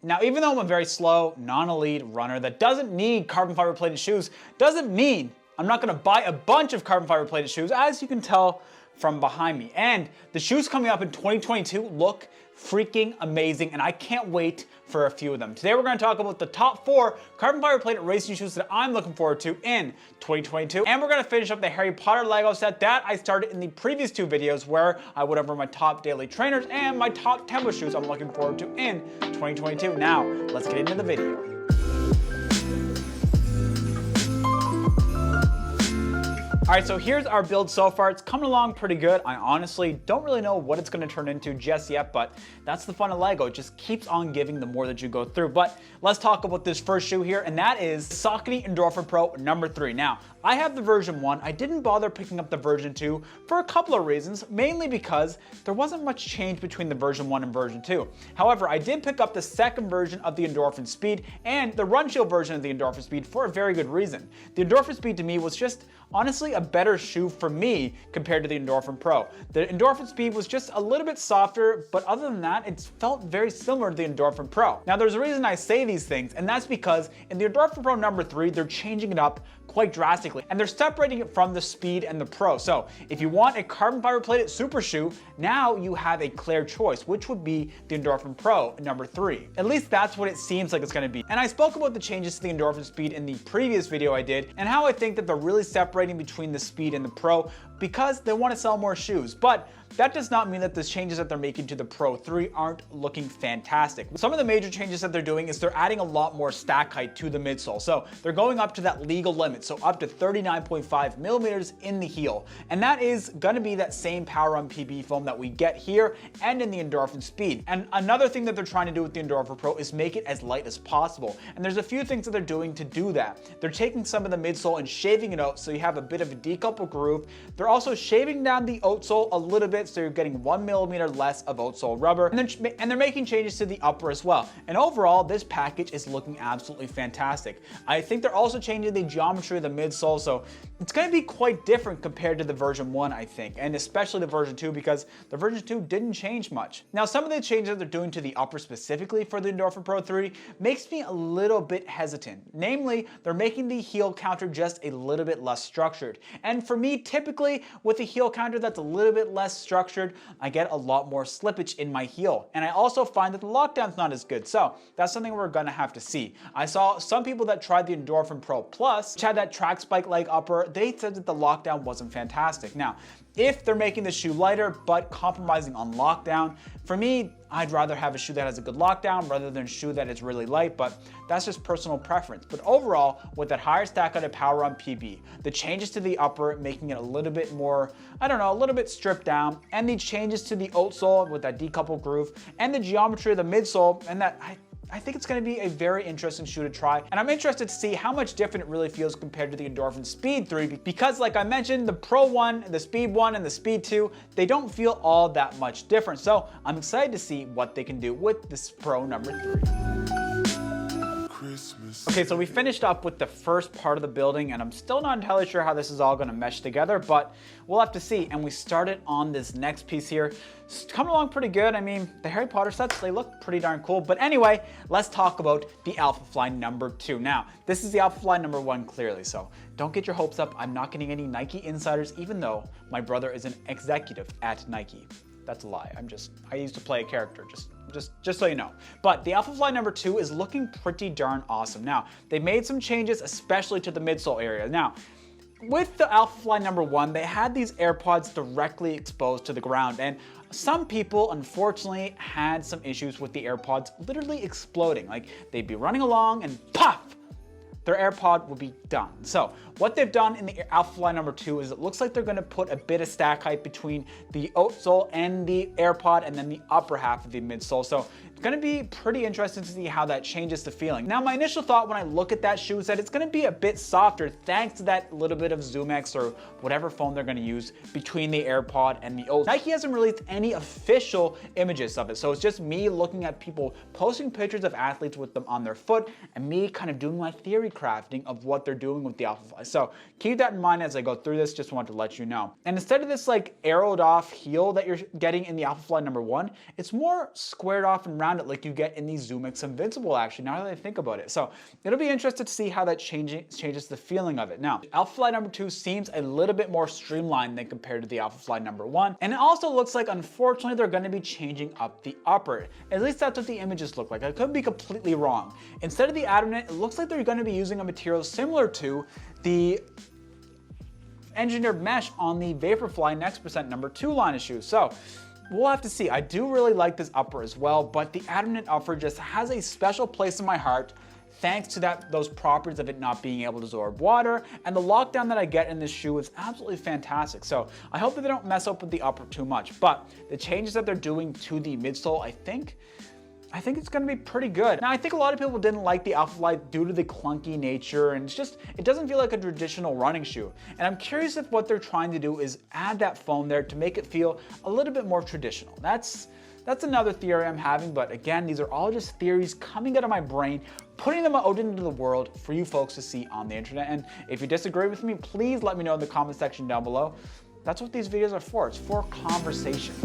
Now, even though I'm a very slow, non-elite runner that doesn't need carbon fiber plated shoes, doesn't mean I'm not gonna buy a bunch of carbon fiber plated shoes, as you can tell from behind me. And the shoes coming up in 2022 look freaking amazing, and I can't wait for a few of them. Today we're going to talk about the top 4 carbon fiber plated racing shoes that I'm looking forward to in 2022. And we're going to finish up the Harry Potter Lego set that I started in the previous 2 videos, where I went over my top daily trainers and my top tempo shoes I'm looking forward to in 2022. Now, let's get into the video. Alright, so here's our build so far. It's coming along pretty good. I honestly don't really know what it's going to turn into just yet, but that's the fun of Lego. It just keeps on giving the more that you go through. But let's talk about this first shoe here, and that is Saucony ENDORPHIN Pro number 3. Now, I have the version 1. I didn't bother picking up the version 2 for a couple of reasons, mainly because there wasn't much change between the version 1 and version 2. However, I did pick up the second version of the ENDORPHIN Speed and the Run Shield version of the ENDORPHIN Speed for a very good reason. The ENDORPHIN Speed to me was just honestly a better shoe for me compared to the ENDORPHIN Pro. The ENDORPHIN Speed was just a little bit softer, but other than that, it felt very similar to the ENDORPHIN Pro. Now, there's a reason I say these things, and that's because in the ENDORPHIN Pro number 3, they're changing it up quite drastically, and they're separating it from the Speed and the Pro. So if you want a carbon fiber plated super shoe, now you have a clear choice, which would be the ENDORPHIN Pro number 3. At least that's what it seems like it's going to be. And I spoke about the changes to the ENDORPHIN Speed in the previous video I did, and how I think that they're really separating between the Speed and the Pro because they want to sell more shoes. But that does not mean that the changes that they're making to the Pro 3 aren't looking fantastic. Some of the major changes that they're doing is they're adding a lot more stack height to the midsole. So they're going up to that legal limit, so up to 39.5 millimeters in the heel. And that is going to be that same Power Run PB foam that we get here and in the ENDORPHIN Speed. And another thing that they're trying to do with the ENDORPHIN Pro is make it as light as possible. And there's a few things that they're doing to do that. They're taking some of the midsole and shaving it out so you have a bit of a decoupled groove. They're also shaving down the outsole a little bit, so you're getting 1 millimeter less of outsole rubber, and they're making changes to the upper as well. And overall, this package is looking absolutely fantastic. I think they're also changing the geometry of the midsole, so it's going to be quite different compared to the version 1, I think, and especially the version 2, because the version 2 didn't change much. Now, some of the changes that they're doing to the upper specifically for the ENDORPHIN Pro 3 makes me a little bit hesitant. Namely, they're making the heel counter just a little bit less structured. And for me, typically, with a heel counter that's a little bit less structured, I get a lot more slippage in my heel. And I also find that the lockdown's not as good. So that's something we're gonna have to see. I saw some people that tried the ENDORPHIN Pro Plus, which had that track spike leg upper, they said that the lockdown wasn't fantastic. Now, if they're making the shoe lighter but compromising on lockdown, for me, I'd rather have a shoe that has a good lockdown rather than a shoe that is really light, but that's just personal preference. But overall, with that higher stack on a Power Run PB, the changes to the upper making it a little bit more, I don't know, a little bit stripped down, and the changes to the outsole with that decoupled groove, and the geometry of the midsole, and that I think it's going to be a very interesting shoe to try, and I'm interested to see how much different it really feels compared to the ENDORPHIN Speed 3, because like I mentioned, the Pro 1, the Speed 1, and the Speed 2, they don't feel all that much different. So I'm excited to see what they can do with this Pro number 3. Okay, so we finished up with the first part of the building, and I'm still not entirely sure how this is all gonna mesh together, but we'll have to see. And we started on this next piece here. It's coming along pretty good. I mean, the Harry Potter sets, they look pretty darn cool. But anyway, let's talk about the ALPHAFLY number 2. Now, this is the ALPHAFLY number 1 clearly, so don't get your hopes up. I'm not getting any Nike insiders, even though my brother is an executive at Nike. That's a lie. I used to play a character, just so you know. But the ALPHAFLY number 2 is looking pretty darn awesome. Now, they made some changes, especially to the midsole area. Now, with the ALPHAFLY number 1, they had these AirPods directly exposed to the ground, and some people, unfortunately, had some issues with the AirPods literally exploding. Like, they'd be running along and pop! Their AirPod will be done. So what they've done in the ALPHAFLY number 2 is it looks like they're going to put a bit of stack height between the outsole and the AirPod, and then the upper half of the midsole. So it's going to be pretty interesting to see how that changes the feeling. Now, my initial thought when I look at that shoe is that it's going to be a bit softer thanks to that little bit of ZoomX or whatever foam they're going to use between the AirPod and the outsole. Nike hasn't released any official images of it, so it's just me looking at people posting pictures of athletes with them on their foot and me kind of doing my theory crafting of what they're doing with the ALPHAFLY. So keep that in mind as I go through this, just wanted to let you know. And instead of this like arrowed off heel that you're getting in the ALPHAFLY number 1, it's more squared off and rounded like you get in the ZoomX Invincible actually, now that I think about it. So it'll be interesting to see how that changes the feeling of it. Now, ALPHAFLY number 2 seems a little bit more streamlined than compared to the ALPHAFLY number 1. And it also looks like, unfortunately, they're going to be changing up the upper. At least that's what the images look like. I could be completely wrong. Instead of the adamant, it looks like they're going to be using a material similar to the engineered mesh on the Vaporfly Next Percent number 2 line of shoes. So we'll have to see. I do really like this upper as well, but the adamant upper just has a special place in my heart thanks to those properties of it not being able to absorb water, and the lockdown that I get in this shoe is absolutely fantastic. So I hope that they don't mess up with the upper too much, but the changes that they're doing to the midsole, I think it's going to be pretty good. Now, I think a lot of people didn't like the ALPHAFLY due to the clunky nature, and it doesn't feel like a traditional running shoe. And I'm curious if what they're trying to do is add that foam there to make it feel a little bit more traditional. That's another theory I'm having, but again, these are all just theories coming out of my brain, putting them out into the world for you folks to see on the internet. And if you disagree with me, please let me know in the comment section down below. That's what these videos are for. It's for conversation.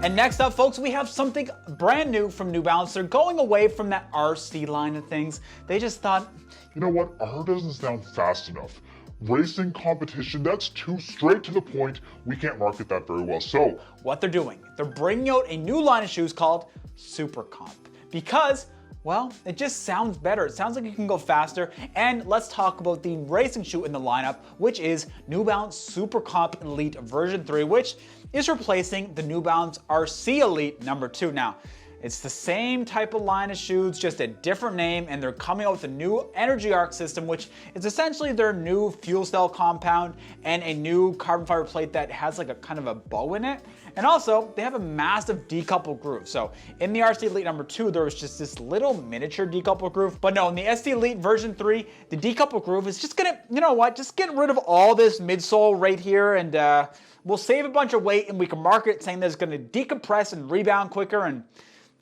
And next up, folks, we have something brand new from New Balance. They're going away from that RC line of things. They just thought, you know what, R doesn't sound fast enough. Racing competition, that's too straight to the point. We can't market that very well. So what they're doing, they're bringing out a new line of shoes called Super Comp because, well, it just sounds better. It sounds like you can go faster. And let's talk about the racing shoe in the lineup, which is New Balance Super Comp Elite version 3, which is replacing the New Balance RC Elite number 2. Now, it's the same type of line of shoes, just a different name, and they're coming out with a new energy arc system, which is essentially their new fuel cell compound and a new carbon fiber plate that has like a kind of a bow in it. And also, they have a massive decoupled groove. So in the RC Elite number 2, there was just this little miniature decoupled groove. But no, in the SC Elite version 3, the decoupled groove is just gonna, you know what, just get rid of all this midsole right here, and we'll save a bunch of weight, and we can market it saying that it's gonna decompress and rebound quicker. And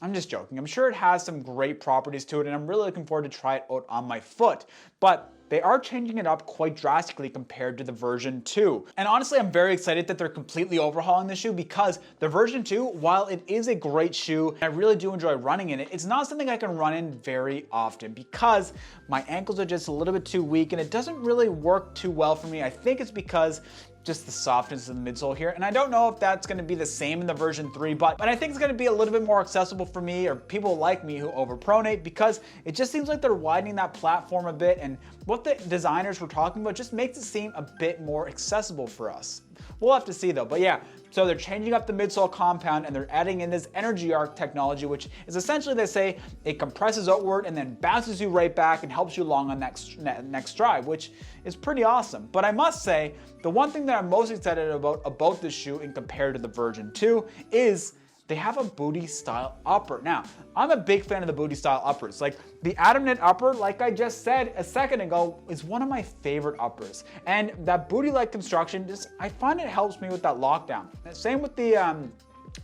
I'm just joking. I'm sure it has some great properties to it, and I'm really looking forward to try it out on my foot. But they are changing it up quite drastically compared to the version 2. And honestly, I'm very excited that they're completely overhauling the shoe because the version 2, while it is a great shoe, and I really do enjoy running in it, it's not something I can run in very often because my ankles are just a little bit too weak and it doesn't really work too well for me. I think it's because just the softness of the midsole here. And I don't know if that's gonna be the same in the version 3, but I think it's gonna be a little bit more accessible for me or people like me who overpronate because it just seems like they're widening that platform a bit, and what the designers were talking about just makes it seem a bit more accessible for us. We'll have to see though, but yeah. So they're changing up the midsole compound and they're adding in this energy arc technology, which is essentially, they say, it compresses outward and then bounces you right back and helps you along on next drive, which is pretty awesome. But I must say, the one thing that I'm most excited about this shoe in compared to the version 2 is they have a booty style upper. Now, I'm a big fan of the booty style uppers. Like the adamant upper, like I just said a second ago, is one of my favorite uppers. And that booty-like construction, I find it helps me with that lockdown. Same with the,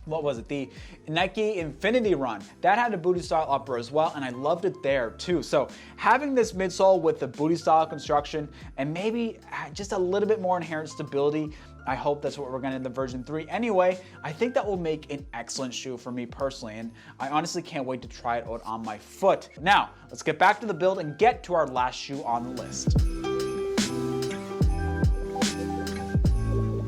what was it? The Nike Infinity Run. That had a booty style upper as well, and I loved it there too. So having this midsole with the booty style construction and maybe just a little bit more inherent stability, I hope that's what we're getting in the version 3. Anyway, I think that will make an excellent shoe for me personally, and I honestly can't wait to try it out on my foot. Now, let's get back to the build and get to our last shoe on the list.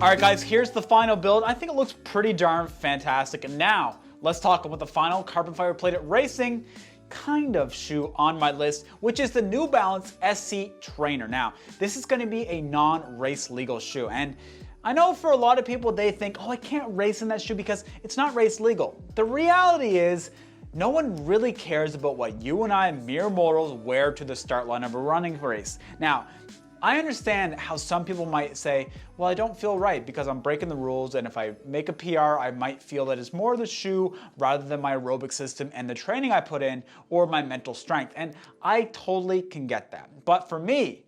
All right, guys, here's the final build. I think it looks pretty darn fantastic. And now, let's talk about the final carbon fiber plated racing kind of shoe on my list, which is the New Balance SC Trainer. Now, this is going to be a non-race legal shoe, and I know for a lot of people, they think, oh, I can't race in that shoe because it's not race legal. The reality is, no one really cares about what you and I, mere mortals, wear to the start line of a running race. Now, I understand how some people might say, well, I don't feel right because I'm breaking the rules, and if I make a PR, I might feel that it's more the shoe rather than my aerobic system and the training I put in or my mental strength. And I totally can get that. But for me,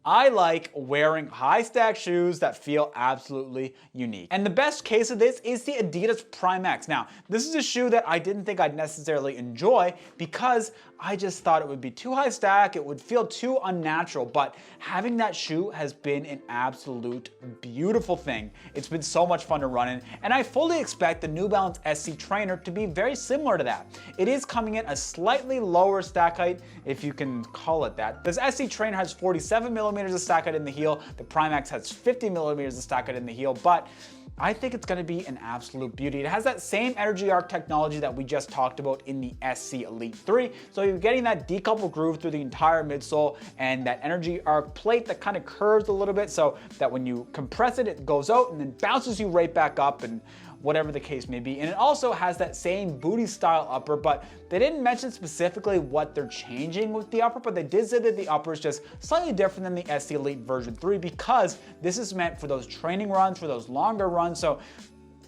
I like wearing high stack shoes that feel absolutely unique. And the best case of this is the Adidas Prime X. Now, this is a shoe that I didn't think I'd necessarily enjoy because I just thought it would be too high stack, it would feel too unnatural, but having that shoe has been an absolute beautiful thing. It's been so much fun to run in, and I fully expect the New Balance SC Trainer to be very similar to that. It is coming in a slightly lower stack height, if you can call it that. This SC Trainer has 47 millimeters of stack height in the heel, the Prime X has 50 millimeters of stack height in the heel, but I think it's going to be an absolute beauty. It has that same energy arc technology that we just talked about in the SC Elite 3. So you're getting that decoupled groove through the entire midsole and that energy arc plate that kind of curves a little bit so that when you compress it, it goes out and then bounces you right back up and whatever the case may be. And it also has that same booty style upper, but they didn't mention specifically what they're changing with the upper, but they did say that the upper is just slightly different than the SC Elite version 3 because this is meant for those training runs, for those longer runs. So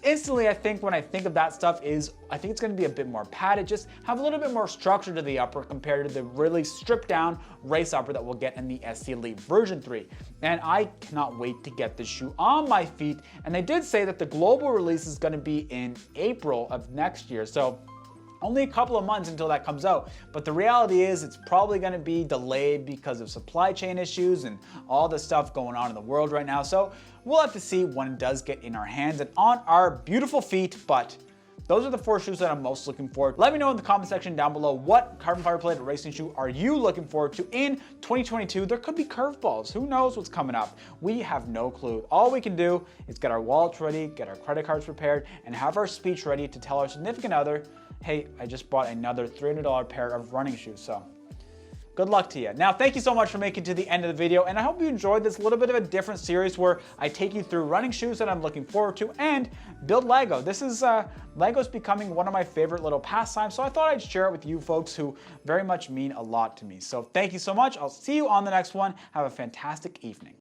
instantly, I think when I think of that stuff I think it's going to be a bit more padded, just have a little bit more structure to the upper compared to the really stripped down race upper that we'll get in the SC Elite version 3. And I cannot wait to get this shoe on my feet. And they did say that the global release is going to be in April of next year. So only a couple of months until that comes out, but the reality is it's probably going to be delayed because of supply chain issues and all the stuff going on in the world right now. So we'll have to see when it does get in our hands and on our beautiful feet, but those are the 4 shoes that I'm most looking forward to. Let me know in the comment section down below what carbon fiber plated racing shoe are you looking forward to in 2022. There could be curveballs. Who knows what's coming up? We have no clue. All we can do is get our wallets ready, get our credit cards prepared, and have our speech ready to tell our significant other, hey, I just bought another $300 pair of running shoes. So good luck to you. Now, thank you so much for making it to the end of the video, and I hope you enjoyed this little bit of a different series where I take you through running shoes that I'm looking forward to and build Lego. This is, Lego's becoming one of my favorite little pastimes, so I thought I'd share it with you folks who very much mean a lot to me. So thank you so much. I'll see you on the next one. Have a fantastic evening.